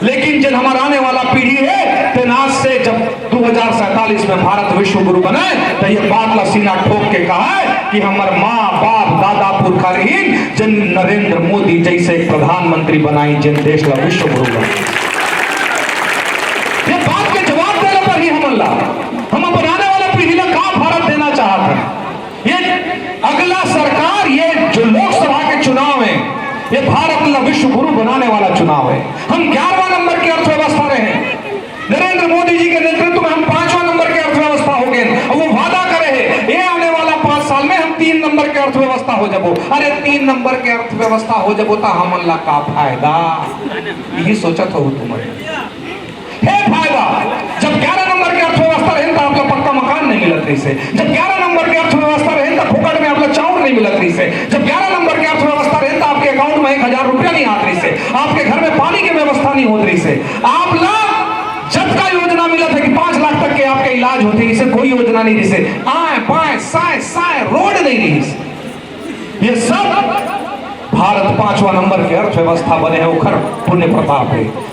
लेकिन जब हमारा आने वाला पीढ़ी है तो आज से जब 2047 में भारत विश्व गुरु बने तो ये बात ला सीना ठोक के कहा है कि हमारे माँ बाप दादा पुरखारीन जिन नरेंद्र मोदी जैसे प्रधानमंत्री बनाई जिन देश ला विश्व गुरु बने। ये बात के जवाब देने पर ही हम बनाने वाला पीढ़ी ला कहा भारत देना चाहते हैं। ये अगला सरकार, ये जो लोकसभा के चुनाव है, ये भारत का विश्व गुरु बनाने वाला चुनाव है। हम 11वां नंबर की अर्थव्यवस्था रहे, नरेंद्र मोदी जी के नेतृत्व में हम 5वां नंबर की अर्थव्यवस्था हो गए। अब वो वादा करे है ये आने वाला 5 साल में हम 3 नंबर की अर्थव्यवस्था हो जाबो। अरे 3 नंबर की अर्थव्यवस्था हो जाबो तो हमला का फायदा, यही सोचत हो तुम्हारे है फायदा। जब 11 नंबर की अर्थव्यवस्था रहे तो आपका पक्का मकान नहीं मिलत रही से, जब 11 नंबर की अर्थव्यवस्था रहे तो फुकट में आपका चाउर नहीं मिलत रही से, जब 11 नंबर की अर्थव्यवस्था रहे तो आपके अकाउंट में 1000 रुपया नहीं आत रही से, आपके घर में पानी की व्यवस्था नहीं होत रही से, आप ला जब का योजना मिला था कि 5 लाख तक के आपके इलाज होते, इसे कोई योजना नहीं रही से, आए बाएं साए रोड नहीं रही से। ये सब भारत 5वां नंबर की अर्थव्यवस्था बने हैं, उखर पुण्य प्रताप है।